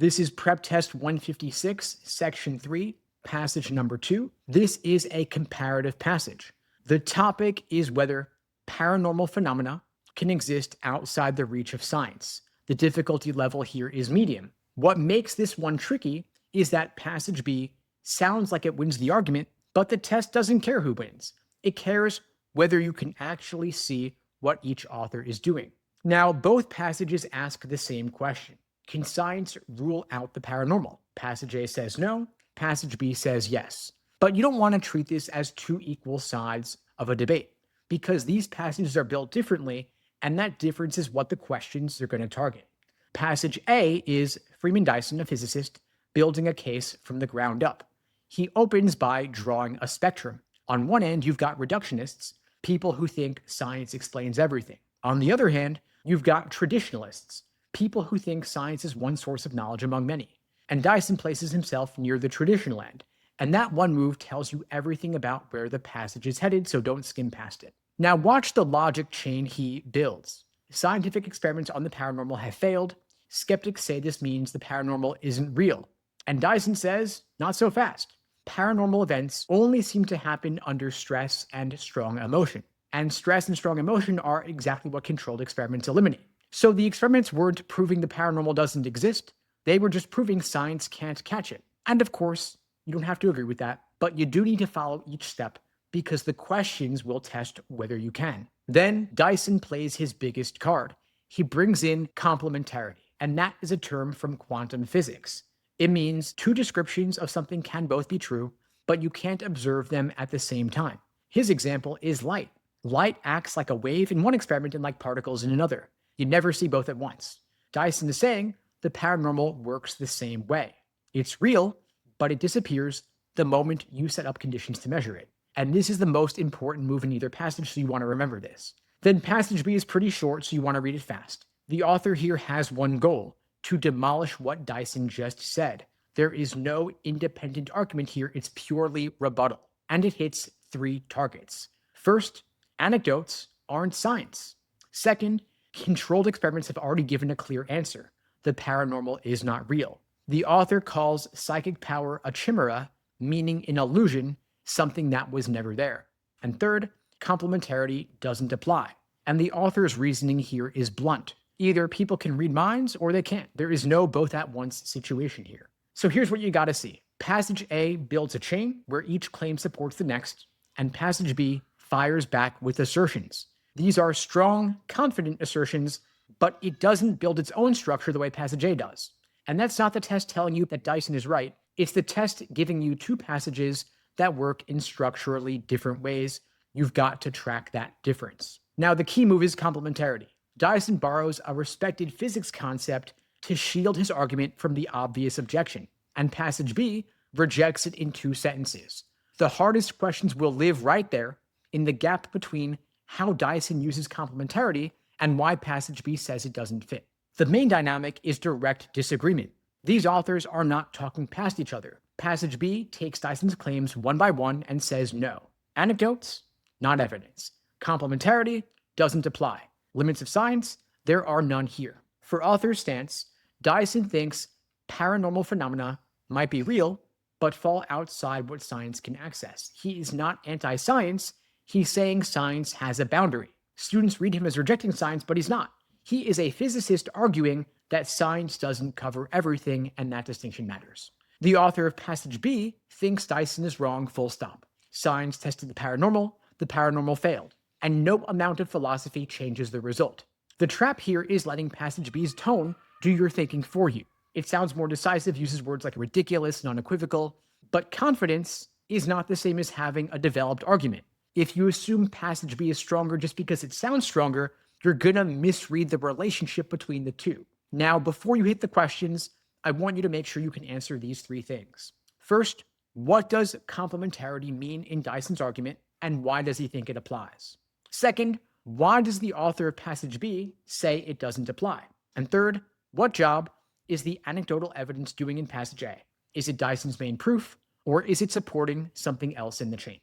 This is Prep Test 156, Section 3, Passage number 2. This is a comparative passage. The topic is whether paranormal phenomena can exist outside the reach of science. The difficulty level here is medium. What makes this one tricky is that Passage B sounds like it wins the argument, but the test doesn't care who wins. It cares whether you can actually see what each author is doing. Now, both passages ask the same question. Can science rule out the paranormal? Passage A says no, Passage B says yes. But you don't want to treat this as two equal sides of a debate, because these passages are built differently, and that difference is what the questions are going to target. Passage A is Freeman Dyson, a physicist, building a case from the ground up. He opens by drawing a spectrum. On one end, you've got reductionists, people who think science explains everything. On the other hand, you've got traditionalists, people who think science is one source of knowledge among many. And Dyson places himself near the traditional end. And that one move tells you everything about where the passage is headed, so don't skim past it. Now watch the logic chain he builds. Scientific experiments on the paranormal have failed. Skeptics say this means the paranormal isn't real. And Dyson says, not so fast. Paranormal events only seem to happen under stress and strong emotion. And stress and strong emotion are exactly what controlled experiments eliminate. So the experiments weren't proving the paranormal doesn't exist. They were just proving science can't catch it. And of course, you don't have to agree with that, but you do need to follow each step because the questions will test whether you can. Then Dyson plays his biggest card. He brings in complementarity, and that is a term from quantum physics. It means two descriptions of something can both be true, but you can't observe them at the same time. His example is light. Light acts like a wave in one experiment and like particles in another. You never see both at once. Dyson is saying the paranormal works the same way. It's real, but it disappears the moment you set up conditions to measure it. And this is the most important move in either passage, so you want to remember this. Then passage B is pretty short, so you want to read it fast. The author here has one goal: to demolish what Dyson just said. There is no independent argument here, it's purely rebuttal. And it hits three targets. First, anecdotes aren't science. Second, controlled experiments have already given a clear answer. The paranormal is not real. The author calls psychic power a chimera, meaning an illusion, something that was never there. And third, complementarity doesn't apply. And the author's reasoning here is blunt. Either people can read minds or they can't. There is no both at once situation here. So here's what you gotta see. Passage A builds a chain where each claim supports the next, and passage B fires back with assertions. These are strong, confident assertions, but it doesn't build its own structure the way passage A does. And that's not the test telling you that Dyson is right. It's the test giving you two passages that work in structurally different ways. You've got to track that difference. Now, the key move is complementarity. Dyson borrows a respected physics concept to shield his argument from the obvious objection, and passage B rejects it in two sentences. The hardest questions will live right there in the gap between how Dyson uses complementarity and why passage B says it doesn't fit. The main dynamic is direct disagreement. These authors are not talking past each other. Passage B takes Dyson's claims one by one and says no. Anecdotes, not evidence. Complementarity doesn't apply. Limits of science, there are none here. For author's stance, Dyson thinks paranormal phenomena might be real, but fall outside what science can access. He is not anti-science. He's saying science has a boundary. Students read him as rejecting science, but he's not. He is a physicist arguing that science doesn't cover everything, and that distinction matters. The author of passage B thinks Dyson is wrong, full stop. Science tested the paranormal failed, and no amount of philosophy changes the result. The trap here is letting passage B's tone do your thinking for you. It sounds more decisive, uses words like ridiculous and unequivocal, but confidence is not the same as having a developed argument. If you assume passage B is stronger just because it sounds stronger, you're gonna misread the relationship between the two. Now, before you hit the questions, I want you to make sure you can answer these three things. First, what does complementarity mean in Dyson's argument, and why does he think it applies? Second, why does the author of passage B say it doesn't apply? And third, what job is the anecdotal evidence doing in passage A? Is it Dyson's main proof, or is it supporting something else in the chain?